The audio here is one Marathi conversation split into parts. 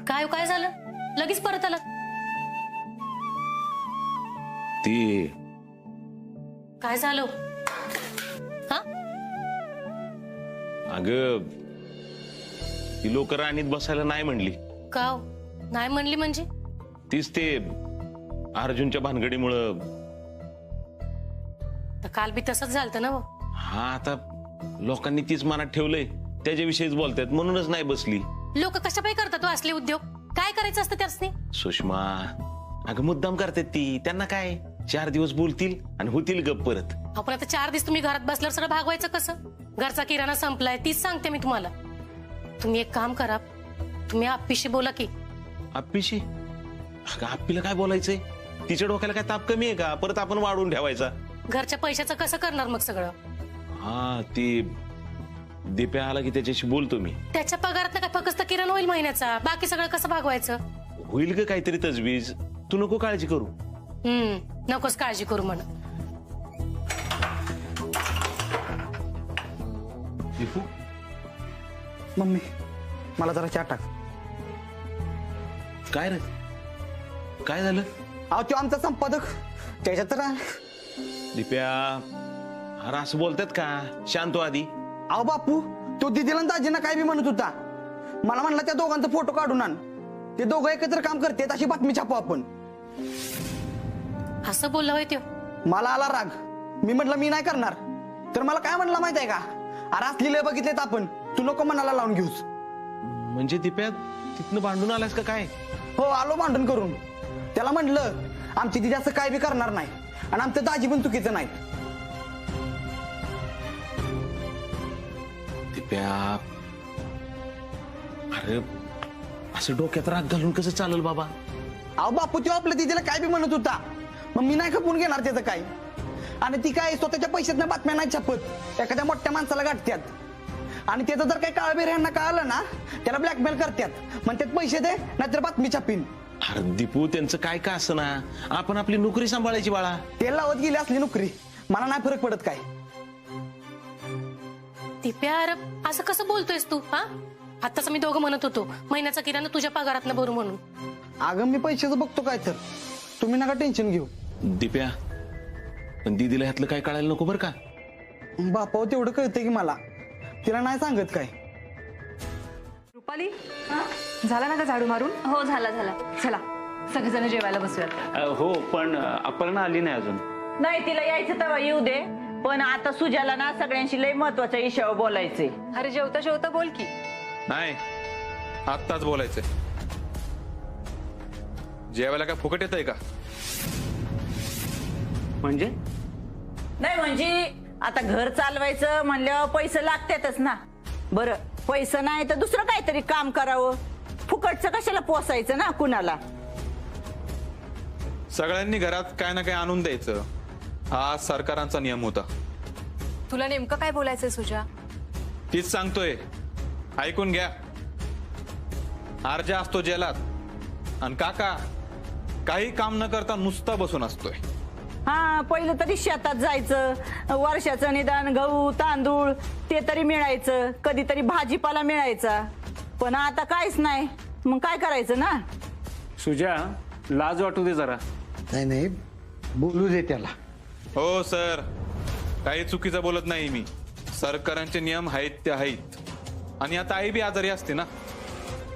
काय काय झालं लगेच परत आला? ती काय झालं? हा अग ती लोक राणीत बसायला नाही म्हणली. का हो? नाही म्हणली म्हणजे? तीच ते अर्जुनच्या भानगडीमुळं. तर काल बी तसंच झालं ना हो. हा आता लोकांनी तीच मनात ठेवलंय, त्याच्याविषयीच बोलतायत म्हणूनच नाही बसली. लोक कशा पाई करतात हो असले उद्योग? काय करायचं असतं त्यासनी? सुषमा अगं मुद्दाम करतात ती, त्यांना काय 4 दिवस बोलतील आणि होतील गप परत. आपण आता 4 दिवस तुम्ही घरात बसल्यावर सगळं भागवायचं कसं? घरचा किराणा संपलाय तीच सांगते मी तुम्हाला. तुम्ही एक काम करा, तुम्ही आप्पीशी बोला की. आप्पीशी? अगं आप्पीला काय बोलायचंय? तिच्या डोक्याला काय ताप कमी आहे का? परत आपण वाढवून ठेवायचा. घरच्या पैशाचं कसं करणार मग सगळं? हा ती दिप्या आला की त्याच्याशी बोलतो मी. त्याच्या पगारात काय फक्त किराणा होईल महिन्याचा, बाकी सगळं कसं भागवायचं? होईल ग काहीतरी तजवीज, तू नको काळजी करू. नकोच काळजी करू म्हण. दीपू मम्मी मला जरा चहा टाक. काय रे, काय झालं? अहो तो आमचा संपादक त्याच्यात तर. दिप्या अरे असं बोलतात का? शांत हो आधी. अहो बापू तो दिदीला दाजींना काय बी म्हणत होता. मला म्हणला त्या दोघांचा फोटो काढून आण, ते दोघं एकत्र काम करतात अशी बातमी छापू आपण. असं बोलला होय त्यो? मला आला राग. मी म्हटलं मी नाही करणार. तर मला काय म्हणला माहित आहे का? अरे असली लय बघितलेत आपण, तू नको मनाला लावून घेऊस. म्हणजे दिप्या तिथनं भांडून आलास का काय? हो आलो भांडण करून. त्याला म्हटलं आमची दिदी असं काय बी करणार नाही आणि आमचं दाजी पण चुकीचं नाही. दिप्या अरे असं डोक्यात राग घालून कसं चालेल बाबा? अहो बापू तो आपल्या दिदीला काय बी म्हणत होता, मग मी नाही खपून घेणार त्याचं काय. आणि ती काय स्वतःच्या पैशातनं बातम्या नाही छापत, एखाद्या मोठ्या माणसाला गाठत्यात. आणि त्याचं जर काही काळबेर यांना कळालं ना, त्याला ब्लॅकमेल करतात, म्हणतात पैसे दे नाहीतर बातमी छापीन. अरे दीपू त्यांचं काय का असं ना, आपण आपली नोकरी सांभाळायची बाळा. ते लावत गेली असली नोकरी, मला नाही फरक पडत काय. दिप्या अरे असं कसं बोलतोयस तू? हा आताच मी दोघं म्हणत होतो महिन्याचा किराणा तुझ्या पगारातनं भरू म्हणून. अगं मी पैशाचं बघतो काय तर, तुम्ही नका टेन्शन घेऊ. दिप्या पण दीदीला ह्यातलं काय कळायला नको बरं का? बापाव तेवढं कळतंय की मला, तिला नाही सांगत काय. रुपाली झाला ना का झाडू मारून? हो झाला झाला. चला सगळेजण जेवायला बसूयात. हो पण अपर्णा आली नाही अजून. नाही तिला यायचं तेव्हा येऊ दे, पण आता सुजाला ना सगळ्यांशी लय महत्वाच्या विषयावर बोलायचंय. अरे जेवता जेवता बोल की. नाही आत्ताच बोलायचंय. जेवायला काय फुकट येतंय का? म्हणजे नाही म्हणजे आता घर चालवायचं म्हणल्यावर पैसे लागतातच ना. बरं पैसे नाही तर दुसरं काहीतरी काम करावं, फुकटचं कशाला पोसायचं ना कुणाला. सगळ्यांनी घरात काय ना काय आणून द्यायचं, हा सरकारांचा नियम होता. तुला नेमकं काय बोलायचंय सुजा? तीच सांगतोय, ऐकून घ्या. आरजा असतो जेलात आणि काका काही काम न करता नुसता बसून असतोय. हा पहिलं तरी शेतात जायचं, वर्षाचं निदान गहू तांदूळ ते तरी मिळायचं, कधीतरी भाजीपाला मिळायचा. पण आता काहीच नाही, मग काय करायचं ना. सुजा लाज वाटू दे जरा. नाही नाही बोलू दे त्याला. हो सर, काही चुकीचं बोलत नाही मी. सरकारांचे नियम आहेत ते आहेत. आणि आता आई बी आजारी असते ना.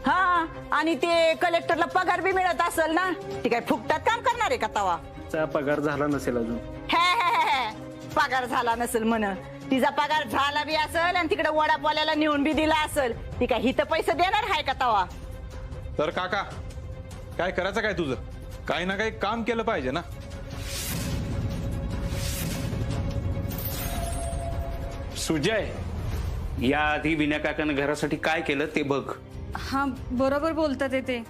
हा आणि ते कलेक्टरला पगार बी मिळत असेल ना, ती काय फुकटात काम करणार आहे का तवा? पगार झाला नसेल अजून. पगार झाला नसेल म्हण. तिचा पगार झाला बी असेल आणि तिकडे वडापाल्याला नेऊन बी दिला असेल, ती काय हिथं पैसे देणार आहे का तवा? तर काका काय करायचं काय तुझं? काही ना काही काम केलं पाहिजे ना. सुजय या आधी विनय काकानं घरासाठी काय केलं ते बघ. हा बरोबर बोलतात ते.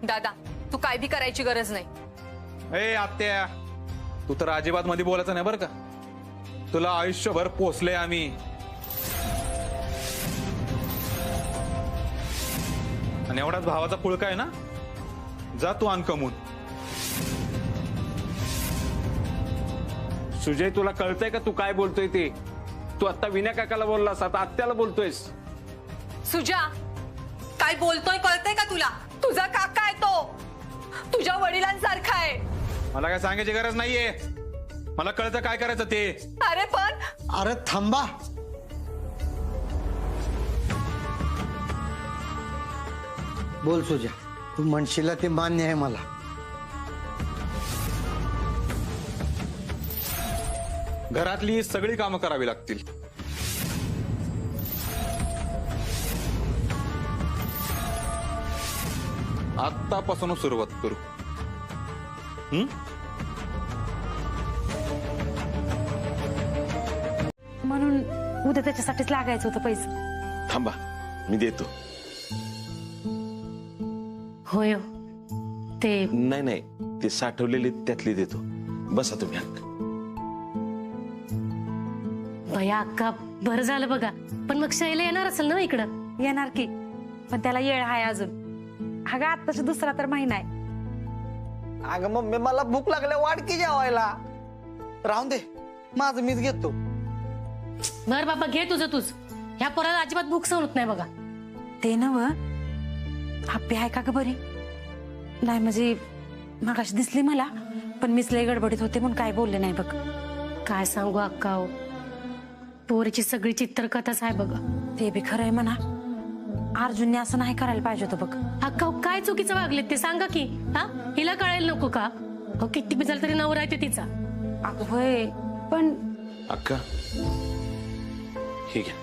दादा तू काय बी करायची गरज नाही. ए आत्या, तू तर अजिबात मध्ये बोलायचं नाही बरं का. तुला आयुष्यभर पोसले आम्ही. आणि एवढाच भावाचा पुळका आहे ना, जा तू आण कमून. सुजय तुला कळतंय का तू काय बोलतोय ते? तू आता विनय काकाला बोललास, आता आत्याला बोलतोयस. सुजा काय बोलतोय कळतंय का तुला? तुझा काका आहे तो, तुझ्या वडिलांसारखा आहे. मला काय सांगायची गरज नाहीये, मला कळतं काय करायचं ते. अरे पण अरे थांबा. बोल सुजा, तू म्हणशील ते मान्य आहे मला. घरातली सगळी कामं करावी लागतील. आत्तापासून सुरुवात करू. म्हणून उद्या त्याच्यासाठीच लागायचं होतं पैसे. थांबा, मी देतो. होय हो. ते नाही, ते साठवलेले त्यातले देतो. बसा तुम्ही. भया अक्का, बरं झालं बघा. पण मग शैला येणार असेल ना इकडं? येणार की, पण त्याला येळ आहे अजून. अगं आत्ताचा दुसरा तर महिना आहे. अगं मम्मी, मला भूक लागल्या, वाढकी जेवायला. राहून दे, माझं मीच घेतो. बर बाबा, घे तुझं तूच. ह्या पोराला अजिबात भूक सहन होत नाही बघा. ते नव आप्पी आहे का ग बरी? नाही म्हणजे मगाशी दिसली मला, पण मीच लय गडबडीत होते म्हणून काय बोलले नाही बघ. काय सांगू अक्का हो, पोरीची सगळी चित्रकथाच आहे बघा. ते बी खरंय म्हणा. अर्जुनने असं नाही करायला पाहिजे होतं बघ. अक्का हो, काय चुकीचं वागलेत ते सांगा की. हा, हिला कळायला नको का? हो, किती बी झालं तरी नवरा आहे ते तिचा. अगं होय, पण अक्का, हे घ्या,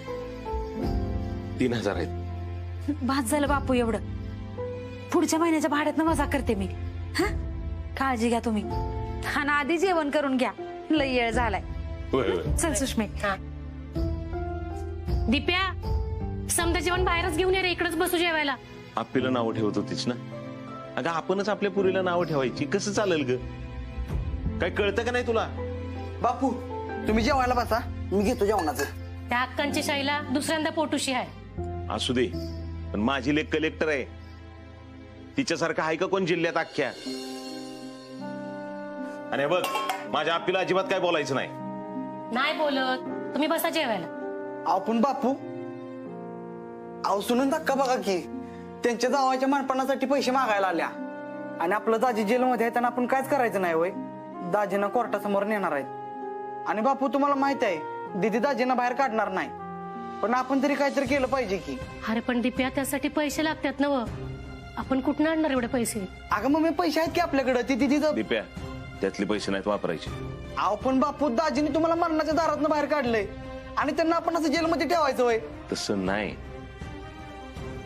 3000 आहेत. भात झालं बापू एवढं. पुढच्या महिन्याच्या भाड्यातनं वजा करते मी. हा, काळजी घ्या तुम्ही. आणि आधी जेवण करून घ्या, लय येळ झालाय. चल सुष्मे. हा. दिप्या, समजा जेवण बाहेरच घेऊन ये रे, इकडेच बसू जेवायला. आपल्याला नावं ठेवत होतीच ना. अगं आपणच आपल्या पुरीला नावं ठेवायची. कसं चालेल ग? काय कळतं का नाही तुला? बापू, तुम्ही जेवायला बसा, मी घेतो जेवणाचं. त्या अक्कांची शैला दुसऱ्यांदा पोटुशी आहे. असू दे, पण माझी लेक कलेक्टर आहे. तिच्यासारखं आहे का कोण जिल्ह्यात अख्ख्या? आणि बघ, माझ्या आपल्याला अजिबात काय बोलायचं नाही. नाही बोलत, तुम्ही बसा जेवायला. आपण बापू, अहो सुनून धक्का बघा की, त्यांच्या जावाच्या मानपणासाठी पैसे मागायला आल्या. आणि आपलं दाजी जेलमध्ये आहे, त्यांना आपण कायच करायचं नाही होय. दाजींना कोर्टासमोर नेणार आहेत. आणि बापू, तुम्हाला माहित आहे, दीदी दाजींना बाहेर काढणार नाही. पण आपण तरी काहीतरी केलं पाहिजे की. अरे पण दिप्या, त्यासाठी पैसे लागतात ना व. आपण कुठून आणणार एवढे पैसे? अगं मग मी पैसे आहेत की आपल्याकडे, ती दीदीचं. दिप्या, त्यातले पैसे नाहीत वापरायचे. अहो पण बापू, दाजीने तुम्हाला मरणाच्या दारातनं बाहेर काढलंय आणि त्यांना आपण असं जेलमध्ये ठेवायचं होय? तसं नाही.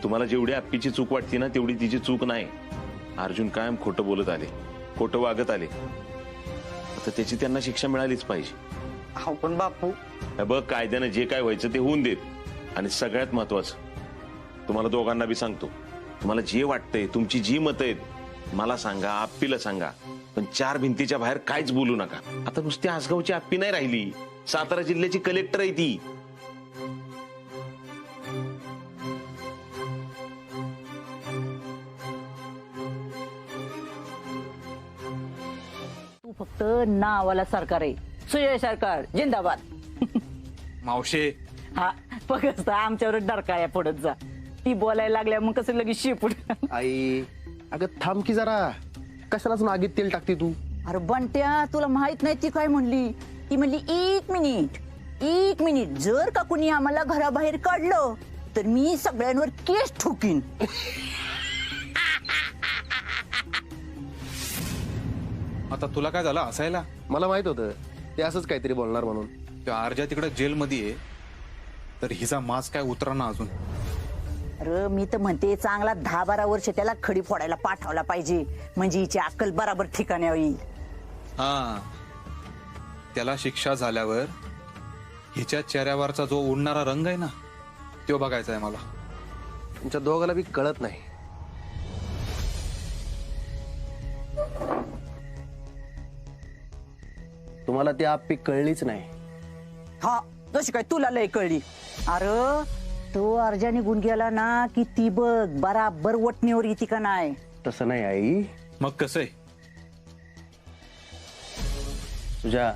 तुम्हाला जेवढी आप्पीची चूक वाटते ना, तेवढी तिची चूक नाही. अर्जुन कायम खोटं बोलत आले, खोटं वागत आले. आता त्याची त्यांना शिक्षा मिळालीच पाहिजे. अहो पण बापू, हे बघ, कायद्यानं जे काय व्हायचं ते होऊन देत. आणि सगळ्यात महत्वाचं, तुम्हाला दोघांना बी सांगतो, तुम्हाला जे वाटतंय, तुमची जी मतं आहेत, मला सांगा, आप्पीला सांगा. पण 4 भिंतीच्या बाहेर काहीच बोलू नका. आता नुसती आसगावची आप्पी नाही राहिली, सातारा जिल्ह्याची कलेक्टर आहे ती. तू फक्त नावाला सरकार आहे. सुजय सरकार जिंदाबाद. मावशे, हा फक्त आमच्यावर डरकाळ्या पडत जा. ती बोलायला लागल्या मग कसं लगेच शेपूट. आई, अगं थांब की जरा. कशालाच नागीत तेल टाकते तू? अरे बंट्या, तुला माहित नाही ती काय म्हणली? ती म्हणली 1 मिनिट जर का कुणी आम्हाला घराबाहेर काढलं तर मी सगळ्यांवर केस ठोकीन. आता तुला काय झालं हसायला? मला माहित होतं ते असंच काहीतरी बोलणार म्हणून. त्या अर्जा तिकडे जेलमध्ये आहे, तर हिचा मास काय उतराना अजून. अरे मी तर म्हणते, चांगला 10-12 वर्ष त्याला खडी फोडायला पाठवला पाहिजे, म्हणजे हिची अक्कल बराबर ठिकाणी येईल. हा, त्याला शिक्षा झाल्यावर हिच्या चेहऱ्यावरचा जो उडणारा रंग आहे ना, तो बघायचा आहे मला. तुमच्या दोघाला बी कळत नाही. तुम्हाला ती आप्पी कळलीच नाही. हा, तशी काय तुला लय कळली? अरे तो अर्जा निघून गेला ना की ती बघ बराबर वटणीवर येते का नाही. तसं नाही आई. मग कसं आहे? तुझ्या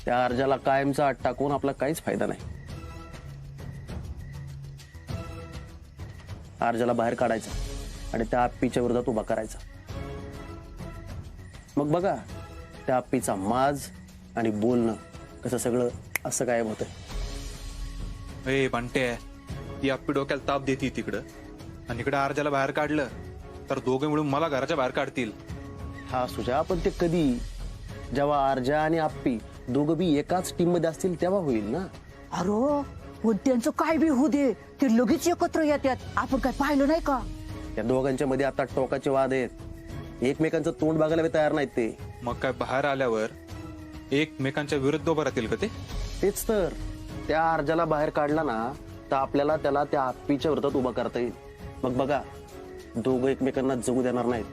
त्या अर्जाला कायमचा आट टाकून आपला काहीच फायदा नाही. आरजाला बाहेर काढायचा आणि त्या आप्पीच्या विरोधात उभा करायचा. मग बघा त्या आप्पीचा माज आणि बोलणं कसं सगळं असं गायब होतंय. ए बंटे, ती आप्पी डोक्याला ताप देते तिकडं आणि इकडे आरजाला बाहेर काढलं तर दोघे मिळून मला घराच्या बाहेर काढतील. हा सुजा, पण ते कधी, जेव्हा आरजा आणि आप्पी दोघं बी एकाच टीम मध्ये असतील तेव्हा होईल ना. अरे पण त्यांचं काय बी होऊ दे, ते लगेच एकत्र येतात. आपण काय पाहिलं नाही का? त्या दोघांच्या मध्ये आता टोकाचे वाद आहेत. एकमेकांचं तोंड बघायला बी तयार नाहीत ते. मग काय बाहेर आल्यावर एकमेकांच्या विरुद्ध उभं राहतील का ते? तेच तर, त्या आरजाला बाहेर काढला ना तर आपल्याला त्याला त्या आप्पीच्या विरोधात उभा करता येईल. मग बघा दोघं एकमेकांना जगू देणार नाहीत.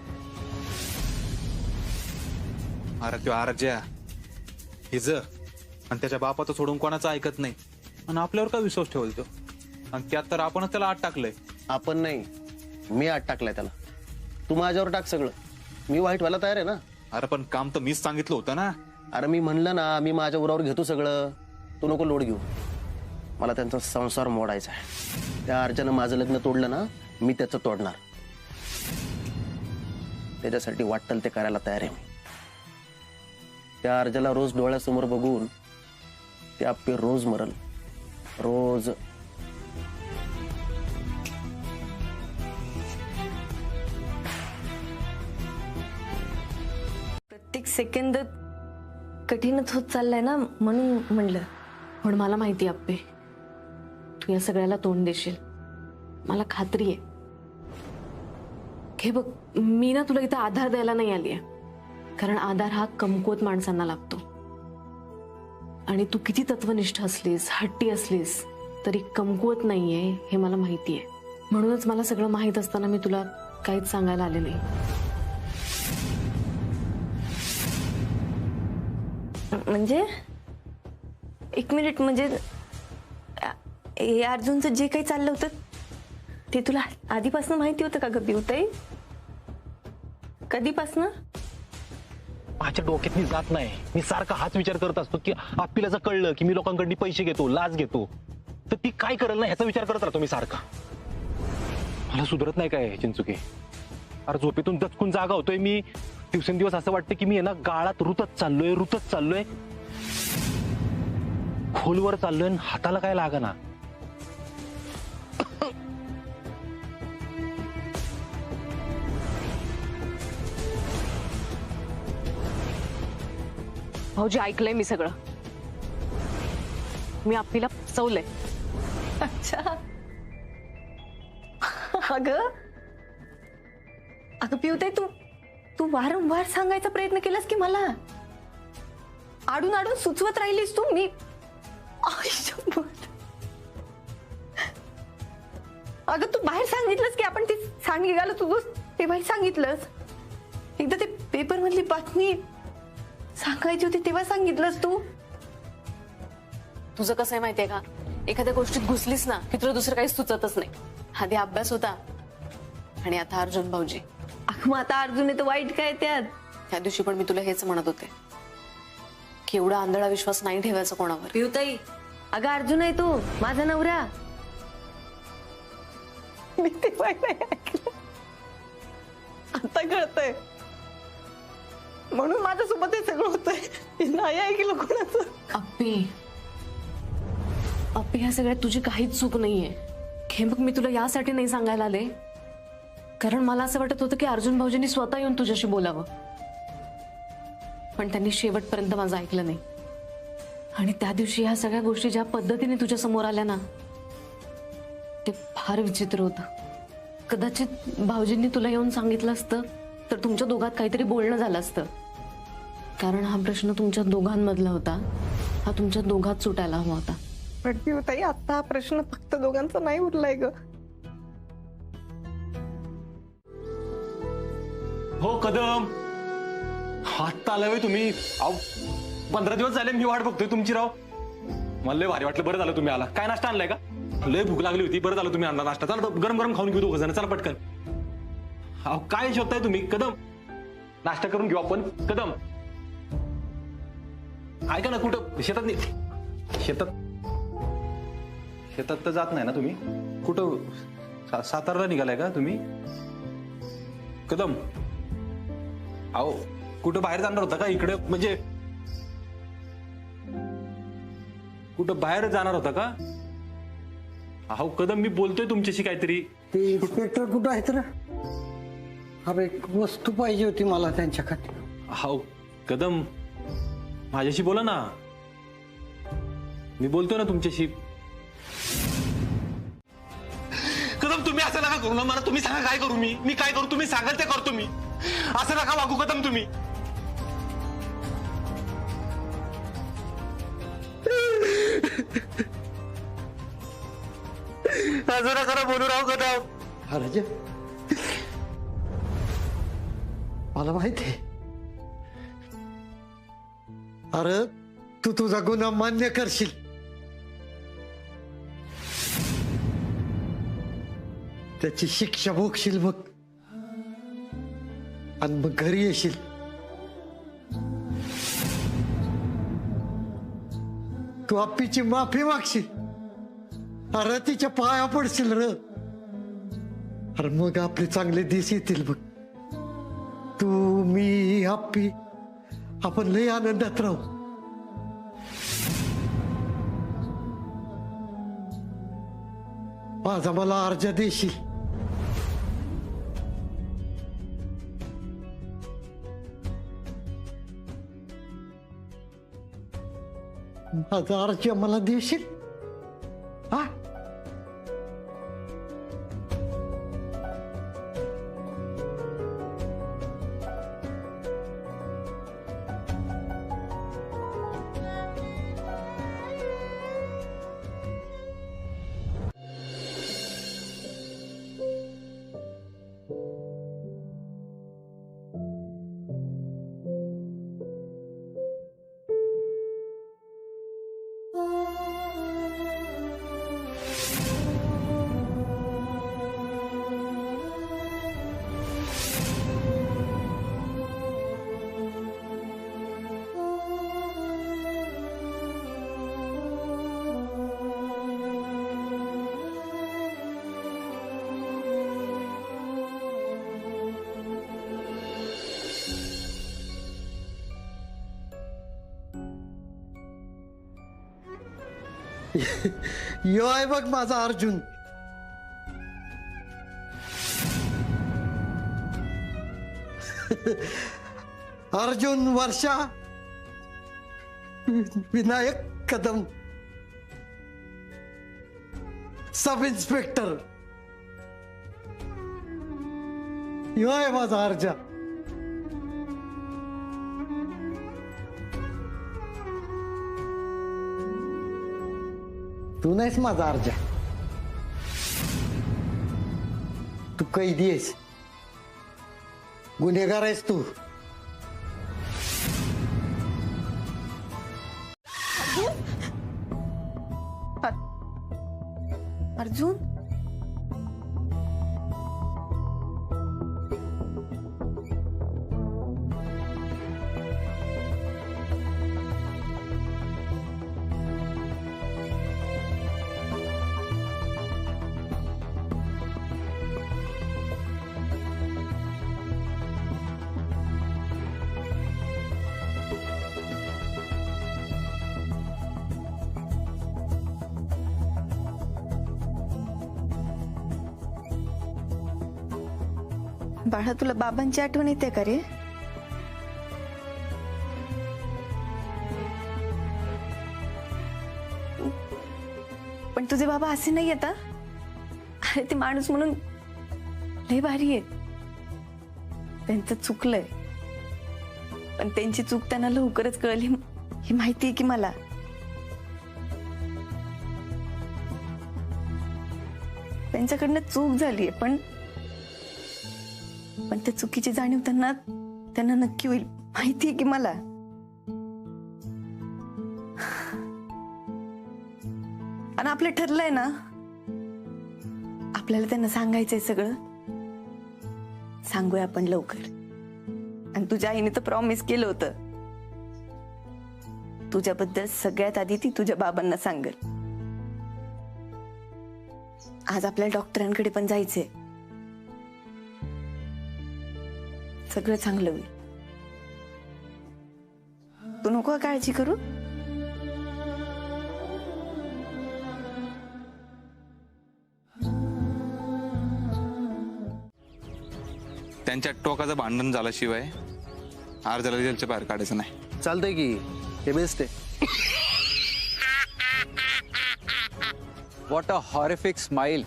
अरे तो आरज्या हिज आणि त्याच्या बापाचं सोडून कोणाचं ऐकत नाही आणि आपल्यावर काय विश्वास ठेवल तो? आणि त्यात तर आपणच त्याला आत टाकलंय. आपण नाही, मी आत टाकलाय त्याला. तू माझ्यावर टाक सगळं, मी वाईट व्हायला तयार आहे ना. अरे पण काम तर मीच सांगितलं होतं ना. अरे मी म्हणलं ना, मी माझ्या उरावर घेतो सगळं, तू नको लोड घेऊ. मला त्यांचा संसार मोडायचा आहे. त्या अर्जानं माझं लग्न तोडलं ना, मी त्याचं तोडणार. त्याच्यासाठी वाटतं ते करायला तयार आहे मी. त्या अर्जाला रोज डोळ्यासमोर बघून ते आप्पी रोज मरल, रोज. प्रत्येक सेकंद कठीणच होत चाललाय ना, म्हणून म्हणलं. पण मला माहिती आप्पे, तू या सगळ्याला तोंड देशील, मला खात्री आहे. हे बघ, मी ना तुला इथं आधार द्यायला नाही आलीये, कारण आधार हा कमकुवत माणसांना लागतो. आणि तू किती तत्वनिष्ठ असलीस, हट्टी असलीस, तरी कमकुवत नाहीये हे मला माहितीये. म्हणूनच मला सगळं माहित असताना मी तुला काहीच सांगायला आले नाही. म्हणजे एक मिनिट, म्हणजे हे अर्जुनचं जे काही चाललं होतं ते तुला आधीपासून माहिती होतं का ग पिवताई? कधीपासून? माझ्या डोक्यात जात नाही. मी सारखा हाच विचार करत असतो की आप्पीला जर कळलं की मी लोकांकडून पैसे घेतो, लाच घेतो, तर ती काय करेल ना ह्याचा विचार करत राहतो मी सारखा. मला सुधरत नाही काय चिंचुके. अरे झोपेतून दचकून जागा होतोय मी. दिवसेंदिवस असं वाटतं की मी ना गाळात रुतत चाललोय. खोलवर चाललोय आणि हाताला काय लागना. भाऊजी, ऐकलंय मी सगळं. मी आप्पीला फसवलंय. अच्छा. अगं पिवताई, तू वारंवार सांगायचा प्रयत्न केलास की मला आडून सुचवत राहिलीस तू. मी अगं तू बाहेर सांगितलंस की आपण ते सांड घालत होतो, ते बाहेर सांगितलंस. एकदा ते पेपर मधली बातमी सांगायची होती तेव्हा सांगितलंस तू. तुझं कसं आहे माहितीये का, एखाद्या गोष्टीत घुसलीस ना की तुला दुसरं काही सुचतच नाही. आधी अभ्यास होता आणि आता अर्जुन भाऊजी. मग आता अर्जुन आहे तर वाईट काय त्यात? त्या दिवशी पण मी तुला हेच म्हणत होते की एवढा आंधळा विश्वास नाही ठेवायचा कोणावर. पिवताई, अगं अर्जुन आहे तो माझा नवरा. मी ते ऐकलं, आता कळतंय. म्हणून माझ्यासोबत हे सगळं होतंय. नाही ऐकलं कोणाचं. अप्पी ह्या सगळ्यात तुझी काहीच चूक नाहीये. हे मग मी तुला यासाठी नाही सांगायला आले, कारण मला असं वाटत होतं की अर्जुन भाऊजींनी स्वतः येऊन तुझ्याशी बोलावं, पण त्यांनी शेवटपर्यंत माझं ऐकलं नाही. आणि त्या दिवशी ह्या सगळ्या गोष्टी ज्या पद्धतीने तुझ्या समोर आल्या ना, ते फार विचित्र होतं. कदाचित भाऊजींनी तुला येऊन सांगितलं असतं तर तुमच्या दोघात काहीतरी बोलणं झालं असतं, कारण हा प्रश्न तुमच्या दोघांमधला होता. हा तुमच्या दोघात सुटायला हवा होता. पण पिवताई, आता हा प्रश्न फक्त दोघांचा नाही उरलाय ग. हो कदम, हात आलाय तुम्ही. 15 दिवस झाले मी वाट बघतोय तुमची राव. मला लय भारी वाटलं, बरं झालं तुम्ही आला. काय नाश्ता आणलाय का? लय भूक लागली होती, बरं झालं तुम्ही आणला नाश्ता. चला गरम गरम खाऊन घेऊ दोघं जण, चला पटकन. काय शोधताय तुम्ही? कदम, नाश्ता करून घेऊ आपण. कदम ऐका ना, कुठं शेतात नाही, शेतात तर जात नाही ना तुम्ही? कुठं सातारला निघालाय का तुम्ही? कदम, अहो कुठं बाहेर जाणार होता का? इकडे म्हणजे कुठं बाहेर जाणार होता का? अहो कदम, मी बोलतोय तुमच्याशी काहीतरी. ते इन्स्पेक्टर कुठं आहेत ना? अरे एक वस्तू पाहिजे होती मला त्यांच्याकडे. अहो कदम, माझ्याशी बोला ना. मी बोलतोय ना तुमच्याशी. कदम तुम्ही असं नका करू ना. मला तुम्ही सांगा काय करू मी काय करू? तुम्ही सांगाल ते करतो मी. असं नका वागू कदम तुम्ही. असं नका बोलू राहू कदम. अरे मला माहिती आहे. अरे तू तुझा गुन्हा मान्य करशील. त्याची शिक्षा भोगशील बघ आणि मग घरी येशील. तू आप्पीची माफी मागशील. अरे तिच्या पाया पडशील र. अरे मग आपले चांगले दिस येतील बघ. तू मी आप्पी आपण लय आनंदात राहू. माझा मला अर्ज देशील. माझा अर्ज मला देशील? हा यो आहे बघ माझा अर्जुन. अर्जुन, वर्षा, विनायक कदम, सब इन्स्पेक्टर. यो आहे माझा अर्ज. तू नाहीस माझा अर्ज. तू कैदी आहेस. गुन्हेगार आहेस तू. अर्जुन, बाळा तुला बाबांची आठवण येते का रे? पण तुझे बाबा असे नाही येत. अरे ते माणूस म्हणून लय भारी आहेत. त्यांचं चुकलंय पण त्यांची चूक त्यांना लवकरच कळली हे माहिती आहे की मला. त्यांच्याकडनं चूक झालीये पण त्या चुकीची जाणीव त्यांना नक्की होईल माहिती आहे की मला. आणि आपलं ठरलंय ना आपल्याला त्यांना सांगायचंय सगळं. सांगूया आपण लवकर. आणि तुझ्या आईने तर प्रॉमिस केलं होतं तुझ्याबद्दल सगळ्यात आधी ती तुझ्या बाबांना सांगेल. आज आपल्याला डॉक्टरांकडे पण जायचंय. सगळं चांगलं होईल. तू नको काळजी करू. त्यांच्या टोकाचं भांडण झाल्याशिवाय आरजाला जेलच्या बाहेर काढायचं नाही. चालतंय की, हे बेस्ट आहे. What a horrific smile.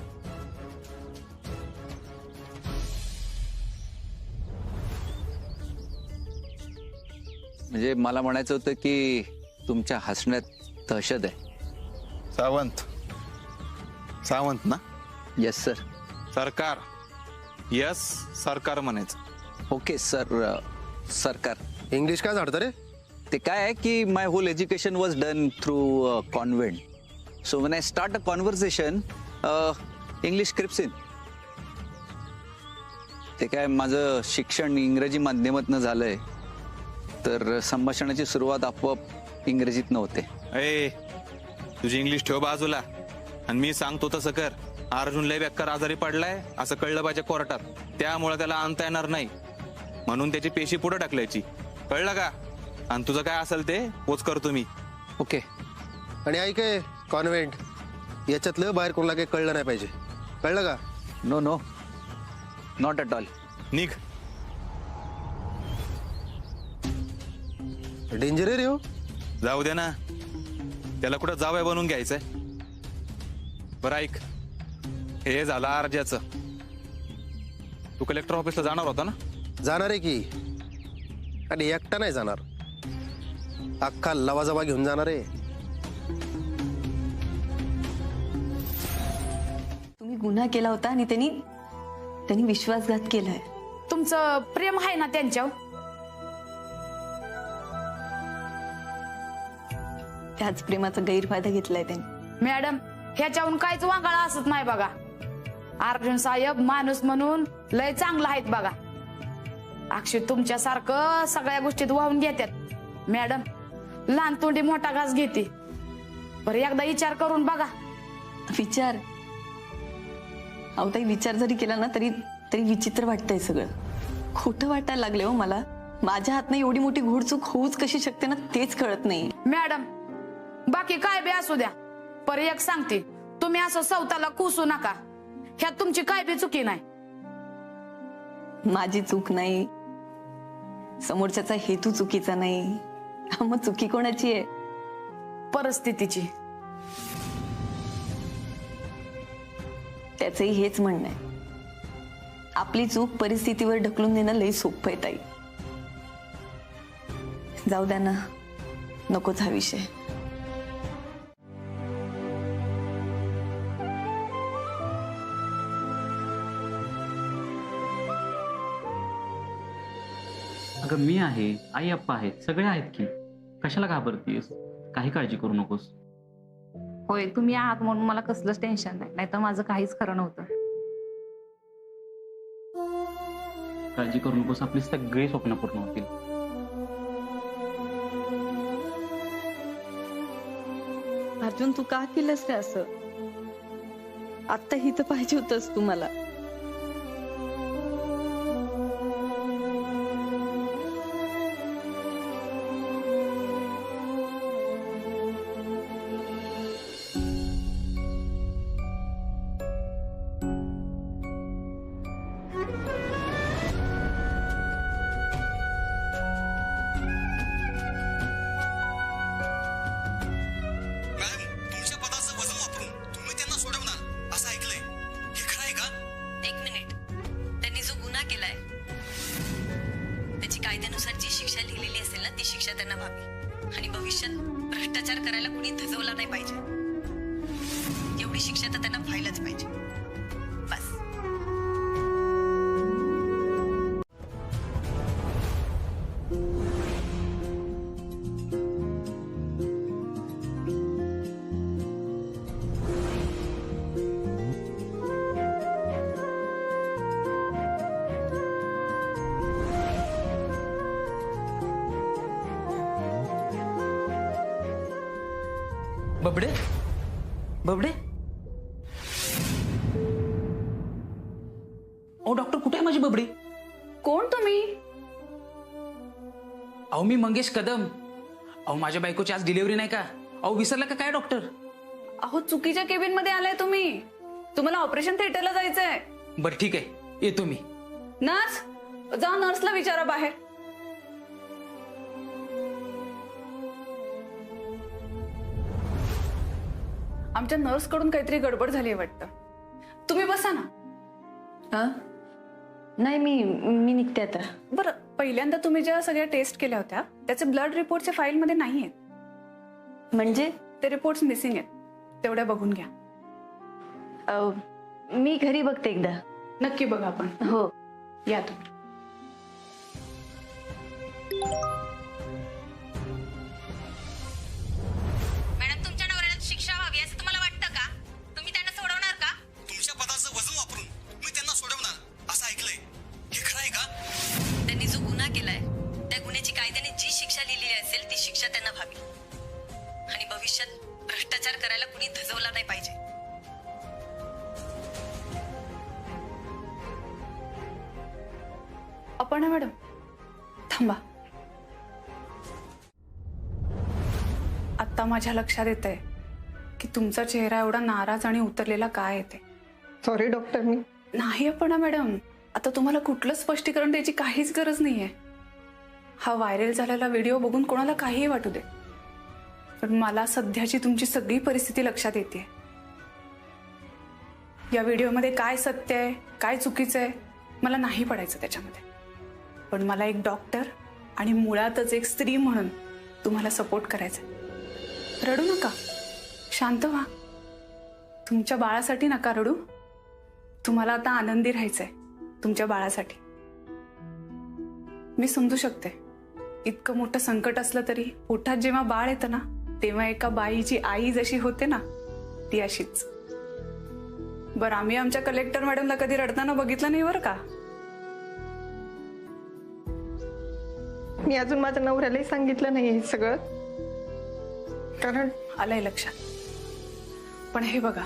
म्हणजे मला म्हणायचं होतं की तुमच्या हसण्यात दहशत आहे. सावंत सावंत ना? Yes sir. सरकार. यस सरकार म्हणायचं. Okay sir. सरकार. इंग्लिश काय झाडतं रे? ते काय आहे की my whole education was done through convent. So when I start a conversation English creeps in. ते काय माझं शिक्षण इंग्रजी माध्यमातनं झालंय, तर संभाषणाची सुरुवात आपोआप इंग्रजीत नव्हते. ए तुझी इंग्लिश ठेव बाजूला आणि मी सांगतो तसं कर. अर्जुन लय बेकार आजारी पडलाय असं कळलं पाहिजे कोर्टात. त्यामुळे त्याला आणता येणार नाही, म्हणून त्याची पेशी पुढे टाकल्याची. कळलं का? आणि तुझं काय असेल ते पोच करतो मी. ओके. आणि ऐक, कॉन्व्हेंट याच्यातलं बाहेर कोणाला काही कळलं नाही पाहिजे. कळलं का? No no, not at all. निघ. डेंजर आहे रे हो. जाऊ दे ना, त्याला कुठं जावया बनवून घ्यायचंय. बरं ऐक, हे झालं अर्जाचं. तू कलेक्टर ऑफिसला जाणार होता ना? जाणार आहे की, आणि एकटा नाही जाणार, अख्खा लवाजवा घेऊन जाणार आहे. तुम्ही गुन्हा केला होता आणि त्यांनी विश्वासघात केलाय. तुमचं प्रेम आहे ना त्यांच्यावर? त्याच प्रेमाचा गैरफायदा घेतलाय त्यांनी. मॅडम, ह्याच्याहून काहीच वांगाळा असत नाही बघा. अर्जुन साहेब माणूस म्हणून लय चांगला आहेत बघा. अक्षय तुमच्यासारखं सगळ्या गोष्टीत वाहून घेतात. मॅडम, लहान तोंडी मोठा घास घेते. बरं एकदा विचार करून बघा. विचार? अहो ताई, विचार जरी केला ना तरी विचित्र वाटतंय सगळं. खोटं वाटायला लागले हो मला. माझ्या हातनं एवढी मोठी घोडचूक होऊच कशी शकते ना तेच कळत नाही. मॅडम, बाकी काय बी असू द्या, पर एक सांगते, तुम्ही असं स्वतःला कुसू नका. ह्यात तुमची काय बी चुकी नाही. माझी चूक नाही, समोरच्याचा हेतू चुकीचा नाही, मग चुकी कोणाची आहे? परिस्थितीची. त्याचंही हेच म्हणणं आहे. आपली चूक परिस्थितीवर ढकलून देणं लई सोपं आहे ताई. जाऊ द्या ना, नकोच हा विषय. अगं मी आहे, आई अप्पा आहेत, सगळे आहेत की. कशाला घाबरतीयस? काही काळजी करू नकोस. होय, तुम्ही आहात म्हणून मला कसलंच टेन्शन नाही, नाहीतर माझं काहीच खरं नव्हतं. काळजी करू नकोस, आपली सगळी स्वप्न पूर्ण होतील. अर्जुन, तू का केलंस रे असं? आत्ता ही तर पाहिजे होतंस तू मला. कायद्यानुसार जी शिक्षा लिहिलेली असेल ना ती शिक्षा त्यांना व्हावी आणि भविष्यात भ्रष्टाचार करायला कुणी धजवला नाही पाहिजे. एवढी शिक्षा तर त्यांना व्हायलाच पाहिजे. बस. बबडे बबडे अहो डॉक्टर कुठे आहे माझी बबडी? कोण तुम्ही? अहो मी मंगेश कदम. अहो माझ्या बायकोची आज डिलिव्हरी नाही का? अहो विसरला का काय डॉक्टर? अहो चुकीच्या केबिन मध्ये आलाय तुम्ही. तुम्हाला ऑपरेशन थिएटरला जायचंय. बरं ठीक आहे, येतो मी. नर्स, जा नर्सला विचारा बाहेर. आमच्या नर्स कडून काहीतरी गडबड झाली आहे वाटतं. तुम्ही बसा ना. नाही मी निघते आता. बरं, पहिल्यांदा तुम्ही ज्या सगळ्या टेस्ट केल्या होत्या त्याचे ब्लड रिपोर्टच्या फाईल मध्ये नाही आहेत. म्हणजे ते रिपोर्ट्स मिसिंग आहेत, तेवढ्या बघून घ्या. मी घरी बघते एकदा. नक्की बघा आपण. हो, या तुम्ही. मॅडम, तुमच्या नवऱ्याला शिक्षा व्हावी असं तुम्हाला वाटतं का? तुम्ही त्यांना सोडवणार का? तुमच्या पदाचं वजन वापरून मी त्यांना सोडवणार असं ऐकलंय. हे खरं आहे का? त्यांनी जो गुन्हा केलाय त्या गुन्ह्याची कायद्याने जी शिक्षा लिहिलेली असेल ती शिक्षा त्यांना व्हावी आणि भविष्यात भ्रष्टाचार करायला कुणी धजवला नाही पाहिजे. अपर्णा मॅडम, थांबा. आता माझ्या लक्षात येतंय की तुमचा चेहरा एवढा नाराज आणि उतरलेला काय येते. Sorry doctor. मी नाही अपर्णा मॅडम, आता तुम्हाला कुठलं स्पष्टीकरण द्यायची काहीच गरज नाहीये. हा व्हायरल झालेला व्हिडिओ बघून कोणाला काहीही वाटू दे, पण मला सध्याची तुमची सगळी परिस्थिती लक्षात येते. या व्हिडिओमध्ये काय सत्य आहे काय चुकीचं आहे मला नाही पडायचं त्याच्यामध्ये, पण मला एक डॉक्टर आणि मुळातच एक स्त्री म्हणून तुम्हाला सपोर्ट करायचा. रडू नका, शांत व्हा. तुमच्या बाळासाठी नका रडू. तुम्हाला आता आनंदी राहायचंय तुमच्या बाळासाठी. मी समजू शकते, इतकं मोठं संकट असलं तरी पोटात जेव्हा बाळ येतं ना तेव्हा एका बाईची आई जशी होते ना ती अशीच. बरं, आम्ही आमच्या कलेक्टर मॅडमला कधी रडताना बघितलं नाही बरं का. मी अजून माझ्या नवऱ्यालाही सांगितलं नाही हे सगळं, कारण आलंय लक्षात. पण हे बघा,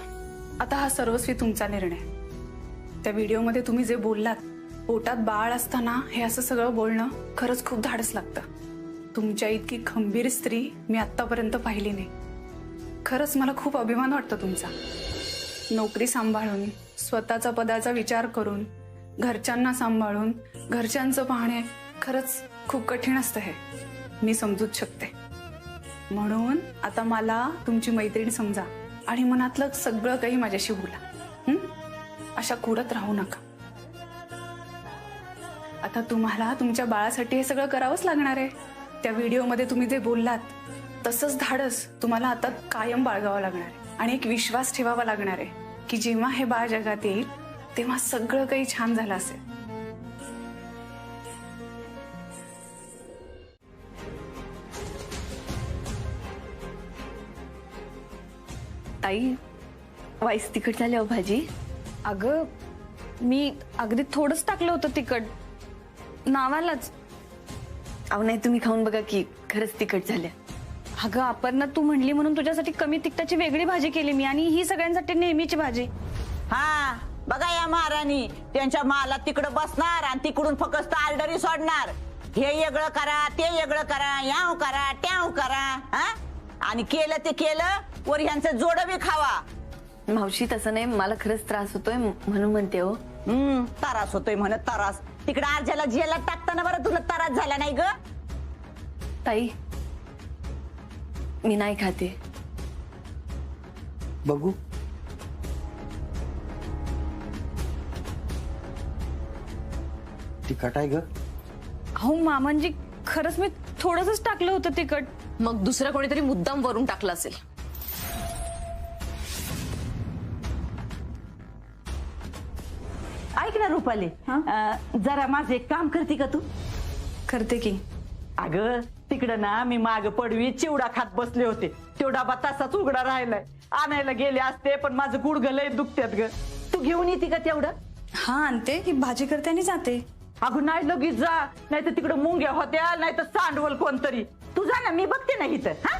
आता हा सर्वस्वी तुमचा निर्णय. त्या व्हिडिओमध्ये तुम्ही जे बोललात, पोटात बाळ असताना हे असं सगळं बोलणं खरंच खूप धाडस लागतं. तुमच्या इतकी खंबीर स्त्री मी आतापर्यंत पाहिली नाही. खरंच मला खूप अभिमान वाटतो तुमचा. नोकरी सांभाळून, स्वतःचा पदाचा विचार करून, घरच्यांना सांभाळून, घरच्यांचं पाहणे खरंच खूप कठीण असतं हे. मी समजूच शकते. म्हणून आता मला तुमची मैत्रीण समजा आणि मनातलं सगळं काही माझ्याशी बोला. अशा कुडत राहू नका. आता तुम्हाला तुमच्या बाळासाठी हे सगळं करावंच लागणार आहे. त्या व्हिडिओमध्ये तुम्ही जे बोललात तसंच धाडस तुम्हाला आता कायम बाळगावं लागणार आहे आणि एक विश्वास ठेवावा लागणार आहे की जेव्हा हे बाळ जगात येईल तेव्हा सगळं काही छान झालं असेल. ताई, वाईस तिखट झाली हो भाजी. अगं मी अगदी थोडंच टाकलं होतं तिखट, नावालाच. अहो नाही, तुम्ही खाऊन बघा की खरंच तिखट झाल्या. अगं अपर्णा, तू म्हणली म्हणून तुझ्यासाठी कमी तिखटाची वेगळी भाजी केली मी, आणि ही सगळ्यांसाठी नेहमीची भाजी. हा बघा, या महाराणी त्यांच्या माला तिकडं बसणार आणि तिकडून फक्त ऑर्डरी सोडणार. हे वेगळं करा, ते वेगळं करा, याव करा, ट्याव करा. हा, आणि केलं ते केलं, वर ह्यांचं जोड बी खावा. मावशी तसं नाही, मला खरंच त्रास होतोय म्हणून म्हणते हो. त्रास होतोय म्हणत त्रास. तिकडे आरज्याला जेला टाकताना बरं तुला त्रास झाला नाही ग. ताई, मी नाही खाते. बघू. तिखट आहे ग. हो मामांजी, खरंच मी थोडंसंच टाकलं होतं तिखट. मग दुसरा कोणीतरी मुद्दाम वरून टाकला असेल. ऐक ना रुपाली, जरा माझं एक काम करते का तू? करते की. अगं तिकडं ना मी माग पडवी चिवडा खात बसले होते, तो डबा तसाच उघडा राहिलाय. आणायला गेले असते पण माझं गुडघं लय दुखत्यात ग. तू घेऊन येते का तेवढं? हा आणते की, भाजी करते आणि जाते. अगं नाही लगेच जा, नाही तर तिकडं मुंग्या होत्या, नाही तर सांडवल कोणतरी. तू जा ना, मी बघते ना इथं. हा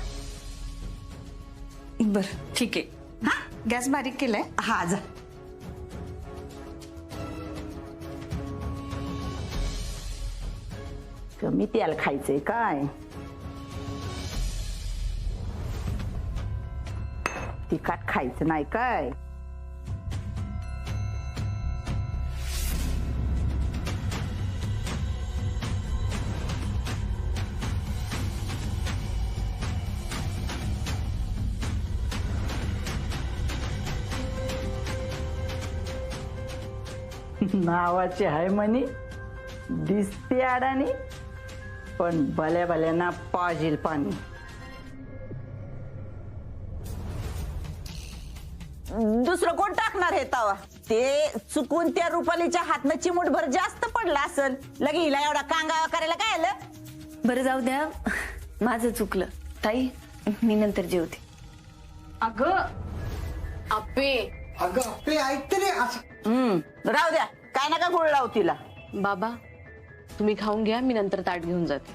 बर ठीक आहे. हा, गॅस बारीक केलाय. हा जा. कमी तेल खायचंय काय? तिखट खायचं नाही काय? नावाची आहे म्हणे, दिसते अडाणी, पण भल्या भल्याना पाजील पाणी. दुसरं कोण टाकणार हे तवा? ते चुकून त्या रुपालीच्या हातनं चिमूटभर जास्त पडला असल. लगे हिला एवढा कांगावा करायला काय आलं? बरं जाऊ द्या, माझं चुकलं. ताई मी नंतर जेवते. अगं आप्पे, अगं आपले ऐकते रे असं. राहू द्या, काय नका गोळ लावू तिला. बाबा तुम्ही खाऊन घ्या, मी नंतर ताट घेऊन जाते.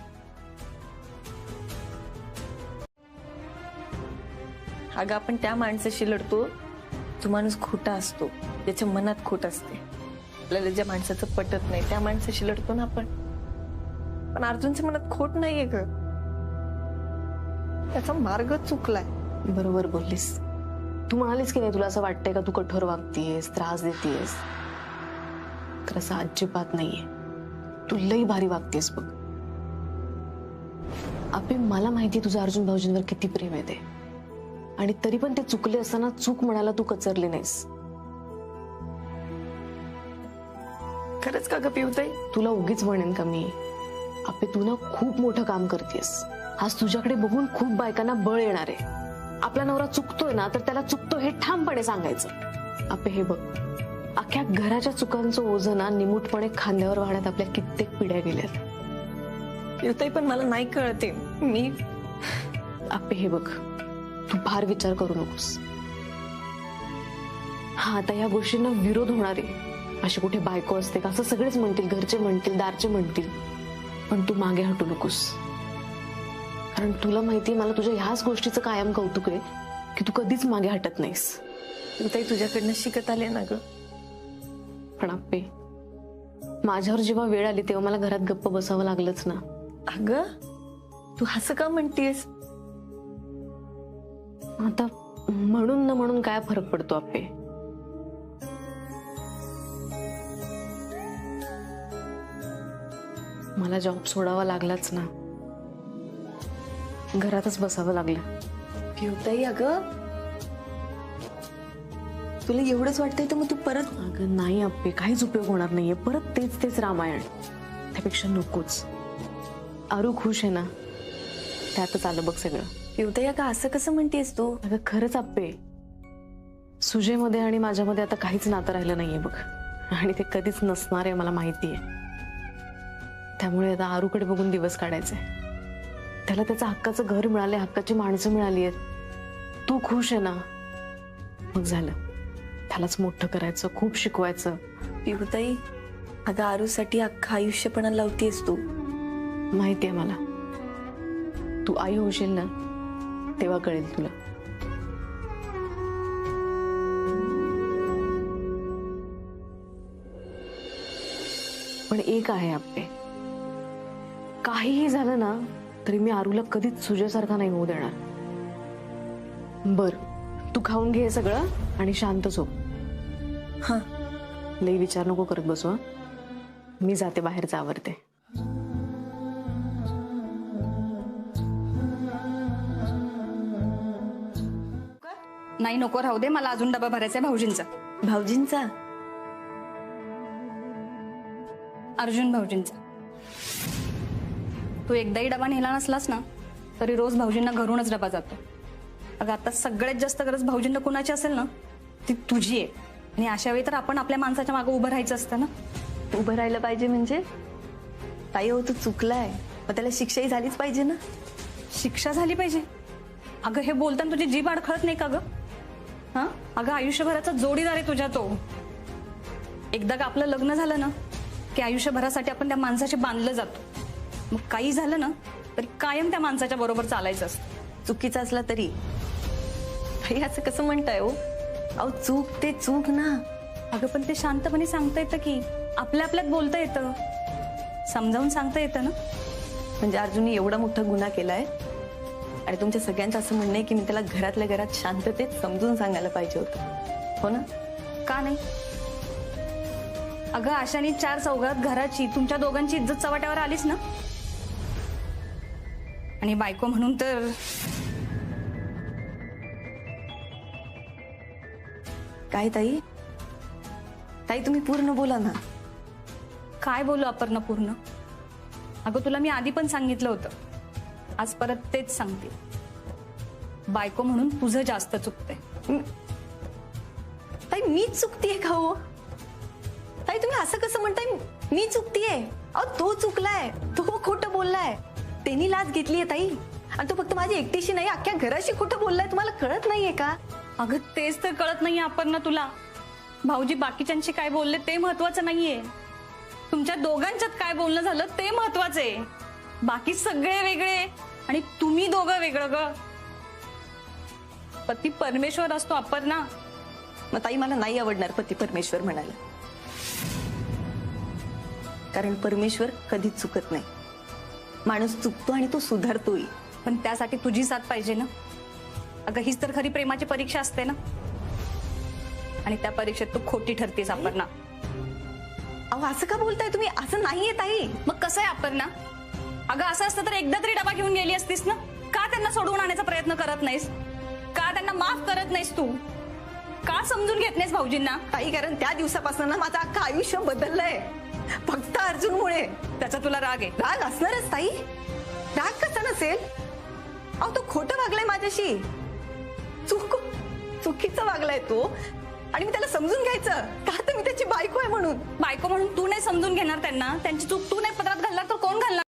अगं आपण त्या माणसाशी लढतो, तो माणूस खोटा असतो, त्याच्या मनात खोट असते. आपल्याला ज्या माणसाचं पटत नाही त्या माणसाशी लढतो ना आपण. पण अर्जुनच्या मनात खोट नाहीये ग, त्याचा मार्ग चुकलाय. बरोबर बोललीस. तू म्हणालीस की नाही तुला असं वाटतंय का तू कठोर वागतीयस, त्रास देतीयस? तर असं अजिबात नाहीये. तू लई भारी वागतेस बघ. आपे मला माहिती तुझं अर्जुन भाऊजींवर किती प्रेम आहे ते, आणि तरी पण ते चुकले असताना चूक म्हणायला तू कचरली नाहीस. खरंच का ग पिवताई? तुला उगीच म्हणेन का मी? आपे तू ना खूप मोठं काम करतेस. आज तुझ्याकडे बघून खूप बायकांना बळ येणार आहे. आपला नवरा चुकतोय ना तर त्याला चुकतो हे ठामपणे सांगायचं. आपे हे बघ, अख्ख्या घराच्या चुकांचं ओझं ना निमूटपणे खांद्यावर वाहण्यात आपल्या कित्येक पिढ्या गेल्यात. पिवताई पण मला नाही कळते मी. आपे हे बघ, तू फार विचार करू नकोस. हा आता या गोष्टींना विरोध होणार आहे, अशी कुठे बायको असते का असं सगळेच म्हणतील, घरचे म्हणतील, दारचे म्हणतील. पण तू मागे हटू नकोस, कारण तुला माहितीये मला तुझ्या ह्याच गोष्टीचं कायम कौतुक आहे की तू कधीच मागे हटत नाहीस. ताई तुझ्याकडनं शिकत आले ना ग. पण आप्पे, माझ्यावर जेव्हा वेळ आली तेव्हा मला घरात गप्प बसावं लागलंच ना. अगं तू असं का म्हणतेस? आता म्हणून ना म्हणून काय फरक पडतो आप्पे? मला जॉब सोडावा लागलाच ना, घरातच बसावं लागलं. पिवताई अगं तुला एवढंच वाटतंय तर मग तू परत. अगं नाही आप्पे, काहीच उपयोग होणार नाहीये. परत तेच तेच रामायण, त्यापेक्षा नकोच. आरू खुश आहे ना, त्यातच आलं बघ सगळं. पिवताई अगं असं कसं म्हणतेस तू? अगं खरंच आप्पे, सुजेमध्ये आणि माझ्यामध्ये आता काहीच नातं राहिलं नाहीये बघ, आणि ते कधीच नसणार आहे मला माहितीये. त्यामुळे आता आरूकडे बघून दिवस काढायचे. त्याला त्याचं हक्काचं घर मिळालंय, हक्काची माणसं मिळाली आहेत. तू खुश आहे ना, मग झालं. त्यालाच मोठं करायचं, खूप शिकवायचं. पिवताई अगं आरूसाठी अख्खं आयुष्यपणा लावतेस तू. माहितीये मला. तू आई होशील ना तेव्हा कळेल तुला. पण एक आहे आप्पे, काहीही झालं ना तरी मी आरूला कधीच सुजेसारखा नाही होऊ देणार. बर तू खाऊन घे सगळं आणि शांत झोप. हा लई विचार नको करत बसू. मी जाते बाहेरच आवरते. नाही नको राहू दे, मला अजून डबा भरायचा आहे भाऊजींचा. भाऊजींचा? अर्जुन भाऊजींचा. तू एकदाही डबा नेला नसलास ना तरी रोज भाऊजींना घरूनच डबा जातो. अगं आता सगळ्यात जास्त गरज भाऊजींना कुणाची असेल ना ती तुझी आहे, आणि अशा वेळी तर आपण आपल्या माणसाच्या मागे उभं राहायचं असतं ना. उभं राहिलं पाहिजे म्हणजे? ताई हो तू चुकलाय, मग त्याला शिक्षाही झालीच पाहिजे ना. शिक्षा झाली पाहिजे? अगं हे बोलताना तुझी जीभ अडखळत नाही का ग? हा अगं आयुष्यभराचा जोडीदार आहे तुझ्या तो. एकदा का आपलं लग्न झालं ना की आयुष्यभरासाठी आपण त्या माणसाशी बांधलं जातो. मग काही झालं ना तरी कायम त्या माणसाच्या बरोबर चालायचं असतं, चुकीचं असला तरी. हे असं कसं म्हणताय हो? अहो चूक ते चूक ना. अगं पण ते शांतपणे सांगता येतं की, आपल्या आपल्यात बोलता येतं, समजावून सांगता येतं ना. म्हणजे अर्जुनने एवढा मोठा गुन्हा केलाय आणि तुमच्या सगळ्यांचं असं म्हणणं आहे की मी त्याला घरातल्या घरात शांततेत समजून सांगायला पाहिजे होतं, हो ना? का नाही? अगं आशानी 4 चौघात घराची तुमच्या दोघांची इज्जत चव्हाट्यावर आलीच ना. आणि बायको म्हणून तर काय ताई? ताई तुम्ही पूर्ण बोला ना. काय बोलू अपर्णा पूर्ण? अगं तुला मी आधी पण सांगितलं होतं, आज परत तेच सांगते. बायको म्हणून तुझं जास्त चुकतंय. ताई मीच चुकतीये का हो? ताई तुम्ही असं कसं म्हणताय मी चुकतीये? अहो तो चुकलाय, तो खोटं बोललाय, त्यांनी लाच घेतलीये ताई. आणि तो फक्त माझी एकटीशी नाही अख्ख्या घराशी खोटं बोललाय. तुम्हाला कळत नाहीये का? अगं तेच तर कळत नाहीये अपर्णा तुला. भाऊजी बाकीच्यांशी काय बोलले ते महत्वाचं नाहीये, तुमच्या दोघांच्यात काय बोलणं झालं ते महत्वाचं आहे. बाकी सगळे वेगळे आणि तुम्ही दोघं वेगळं. ग पती परमेश्वर असतो अपर्णा. मग ताई मला नाही आवडणार पती परमेश्वर म्हणायला, कारण परमेश्वर कधीच चुकत नाही. माणूस चुकतो आणि तो सुधारतोय, पण त्यासाठी तुझी साथ पाहिजे ना. अगं हीच तर खरी प्रेमाची परीक्षा असते ना, आणि त्या परीक्षेत तू खोटी ठरतेस अपर्णा. अहो असं का बोलताय तुम्ही? असं नाहीये ताई. मग कसं आहे अपर्णा? अगं असं असतं तर एकदा तरी डबा घेऊन गेली असतीस ना. का त्यांना सोडवून आणायचा प्रयत्न करत नाहीस? का त्यांना माफ करत नाहीस तू? का समजून घेत नाहीस भाऊजींना? ताई कारण त्या दिवसापासून ना माझं अख्खं आयुष्य बदललंय फक्त अर्जुनमुळे. त्याचा तुला राग आहे? राग असणारच ताई, राग कसा नसेल? अहो तो खोटं वागलाय माझ्याशी, चुकीचं वागलाय तो, आणि मी त्याला समजून घ्यायचं का? तर मी त्याची बायको आहे म्हणून. बायको म्हणून तू नाही समजून घेणार त्यांना? त्यांची चूक तू नाही पदरात घालणार तर कोण घालणार?